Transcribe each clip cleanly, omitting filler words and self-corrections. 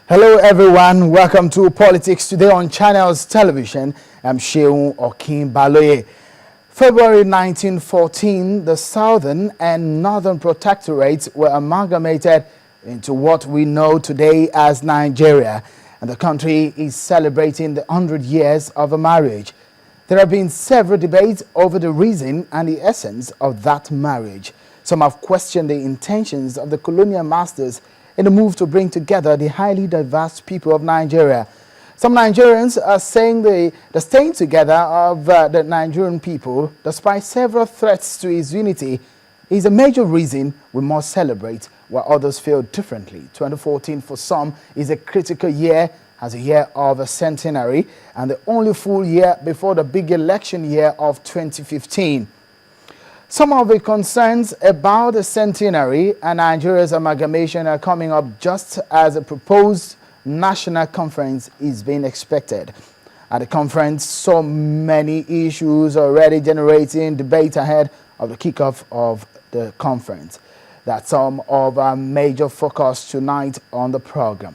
Hello everyone, welcome to Politics Today on Channels Television. I'm Sheung Okinbaloye. February 1914, the Southern and Northern Protectorates were amalgamated into what we know today as Nigeria, and the country is celebrating the 100 years of a marriage. There have been several debates over the reason and the essence of that marriage. Some have questioned the intentions of the colonial masters in a move to bring together the highly diverse people of Nigeria. Some Nigerians are saying the staying together of the Nigerian people, despite several threats to its unity, is a major reason we must celebrate, while others feel differently. 2014 for some is a critical year, as a year of a centenary, and the only full year before the big election year of 2015. Some of the concerns about the centenary and Nigeria's amalgamation are coming up just as a proposed national conference is being expected. At the conference, so many issues already generating debate ahead of the kickoff of the conference. That's some of our major focus tonight on the program.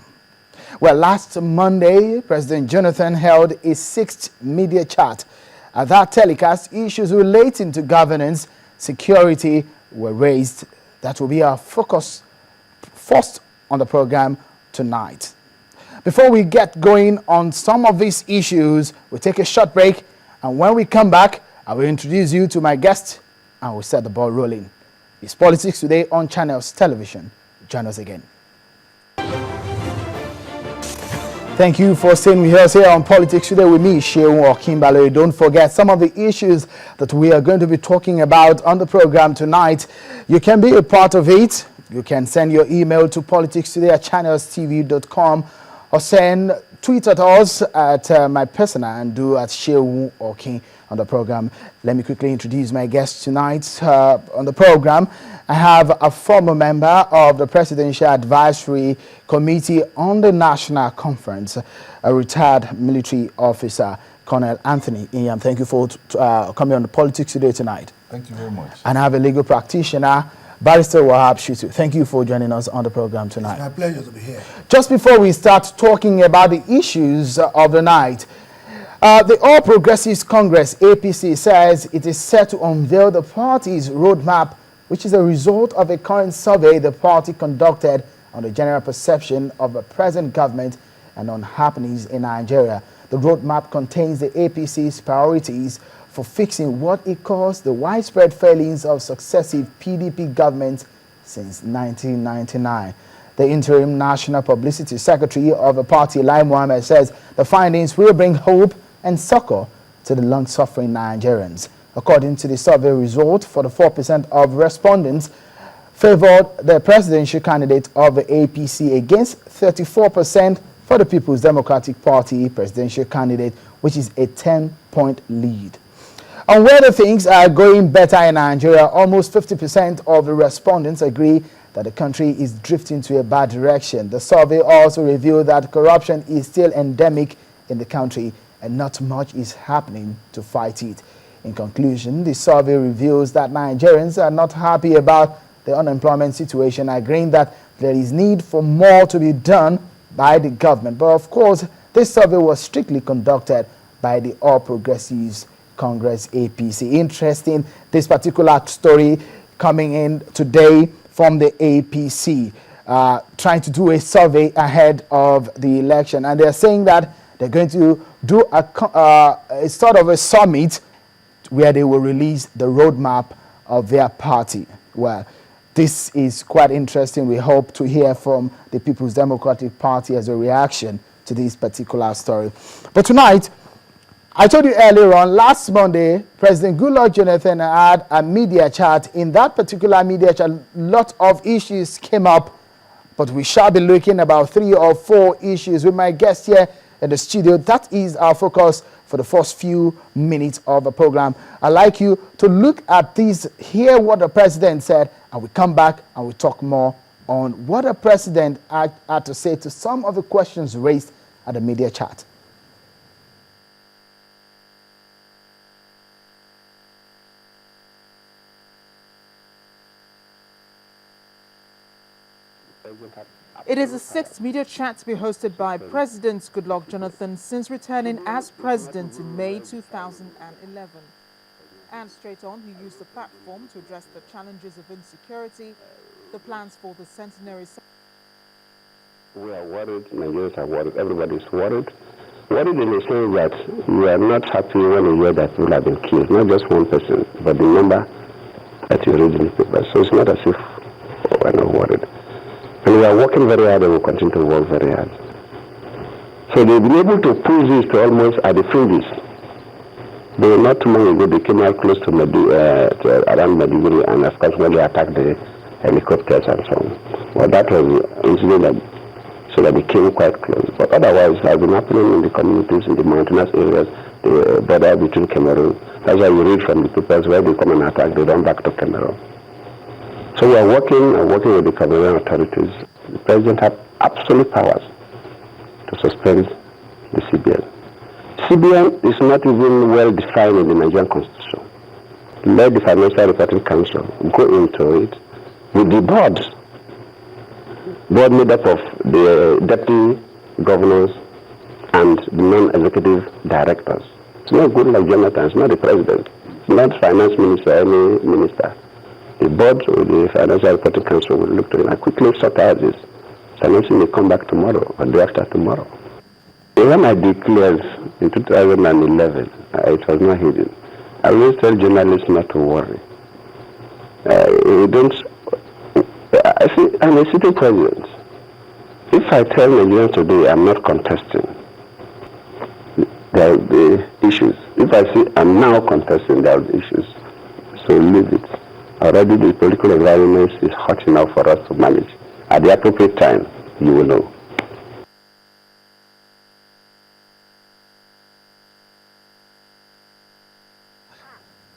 Well, last Monday, President Jonathan held a 6th media chat. At that telecast, issues relating to governance, security were raised. That will be our focus first on the program tonight. Before we get going on some of these issues, we'll take a short break, and when we come back, I will introduce you to my guest and we'll set the ball rolling. It's Politics Today on Channels Television. Join us again. Thank you for staying with us here on Politics Today with me, Sheung Okinbaloye. Don't forget some of the issues that we are going to be talking about on the program tonight. You can be a part of it. You can send your email to politicstoday@channelstv.com or tweet at us at my personal handle at Sheung Okin on the program. Let me quickly introduce my guest tonight on the program. I have a former member of the Presidential Advisory Committee on the National Conference, a retired military officer, Colonel Anthony Nyiam. Thank you for coming on the Politics Today tonight. Thank you very much. And I have a legal practitioner, Barrister Wahab Shitu. Thank you for joining us on the program tonight. It's my pleasure to be here. Just before we start talking about the issues of the night, the All Progressives Congress, APC, says it is set to unveil the party's roadmap, which is a result of a current survey the party conducted on the general perception of the present government and on happenings in Nigeria. The roadmap contains the APC's priorities for fixing what it calls the widespread failings of successive PDP governments since 1999. The interim National Publicity Secretary of the party, Lai Mohammed, says the findings will bring hope and succor to the long-suffering Nigerians. According to the survey result, 44% of respondents favored the presidential candidate of the APC against 34% for the People's Democratic Party presidential candidate, which is a 10-point lead. On whether things are going better in Nigeria, almost 50% of the respondents agree that the country is drifting to a bad direction. The survey also revealed that corruption is still endemic in the country and not much is happening to fight it. In conclusion, the survey reveals that Nigerians are not happy about the unemployment situation, agreeing that there is need for more to be done by the government. But of course, this survey was strictly conducted by the All Progressives Congress, APC. Interesting, this particular story coming in today from the APC, trying to do a survey ahead of the election. And they're saying that they're going to do a sort of a summit where they will release the roadmap of their party. Well, this is quite interesting. We hope to hear from the People's Democratic Party as a reaction to this particular story. But tonight, I told you earlier on, last Monday, President Goodluck Jonathan had a media chat. In that particular media chat, a lot of issues came up, but we shall be looking about 3 or 4 issues with my guest here in the studio. That is our focus for the first few minutes of the program. I'd like you to look at these, hear what the president said, and we come back and we talk more on what the president had to say to some of the questions raised at the media chat. It is the sixth media chat to be hosted by President Goodluck Jonathan since returning as president in May 2011. And straight on, he used the platform to address the challenges of insecurity, the plans for the centenary. We are worried, Nigerians are worried, everybody is worried. Worried in the sense that you are not happy when you hear that people have been killed, not just one person, but the number that you read in the paper. So it's not as if we're not worried. And we are working very hard and we'll continue to work very hard. So they've been able to push this to almost at the fringes. They were not too long ago, they came out close to around Maiduguri, and of course when they attacked the helicopters and so on. Well, that was an incident that, so that they came quite close. But otherwise, it has been happening in the communities, in the mountainous areas, the border between Cameroon. That's why you read from the papers where they come and attack, they run back to Cameroon. So we are working with the Cameroon authorities. The president has absolute powers to suspend the CBN. CBN is not even well defined in the Nigerian constitution. Let the Financial Reporting Council go into it with the board made up of the deputy governors and the non-executive directors. It's not Goodluck Jonathan, it's not the president, it's not finance minister, any minister. The board or the Financial Reporting Council will look to it and quickly sort out this. Financing may come back tomorrow or day after tomorrow. When I declared in 2011, it was not hidden. I always tell journalists not to worry. I'm a sitting president. If I tell Nigerians today I'm not contesting, there will be issues. If I say I'm now contesting, there will be issues. So leave it. Already the political environment is hot enough for us to manage. At the appropriate time, you will know.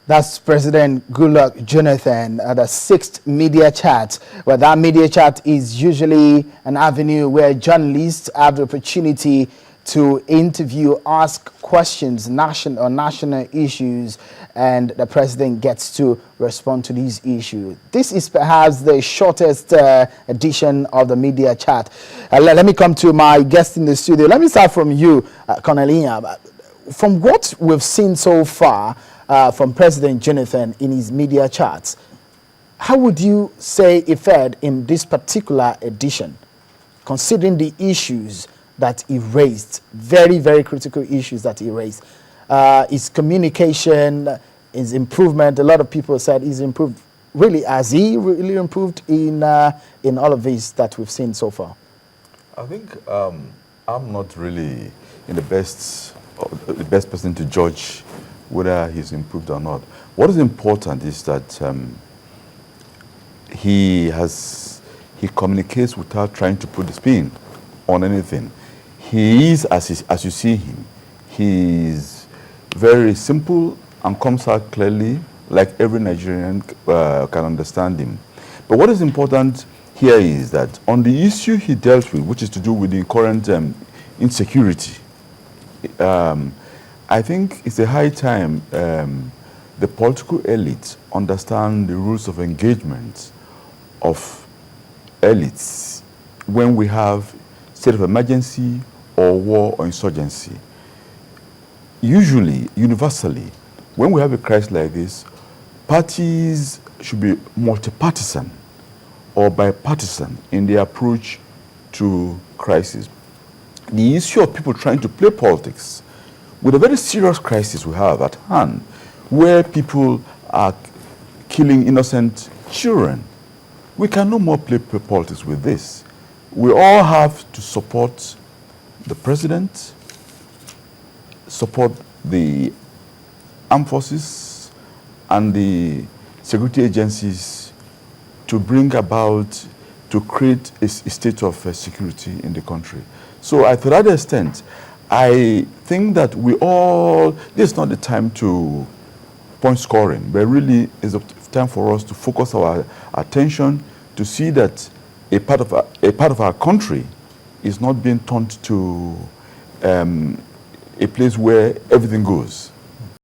That's President Goodluck Jonathan at the sixth media chat. Well, that media chat is usually an avenue where journalists have the opportunity to interview, ask questions on national issues, and the president gets to respond to these issues. This is perhaps the shortest edition of the media chat. Let me come to my guest in the studio. Let me start from you, Colonel Nyiam. From what we've seen so far, from President Jonathan in his media chats, how would you say it fared in this particular edition, considering the issues that he raised, very, very critical issues that he raised? His communication, his improvement, a lot of people said he's improved. Really, has he really improved in all of this that we've seen so far? I think I'm not really in the best person to judge whether he's improved or not. What is important is that he communicates without trying to put the spin on anything. He is, as you see him, he's very simple and comes out clearly, like every Nigerian can understand him. But what is important here is that on the issue he dealt with, which is to do with the current insecurity, I think it's a high time the political elite understand the rules of engagement of elites when we have state of emergency or war or insurgency. Usually, universally, when we have a crisis like this, parties should be multi-partisan or bi-partisan in their approach to crisis. The issue of people trying to play politics with a very serious crisis we have at hand, where people are killing innocent children, we can no more play politics with this. We all have to support the president, support the armed forces and the security agencies to bring about, to create a state of security in the country. So to that extent, I think that this is not the time to point scoring, but really is a time for us to focus our attention to see that a part of our country is not being turned to a place where everything goes.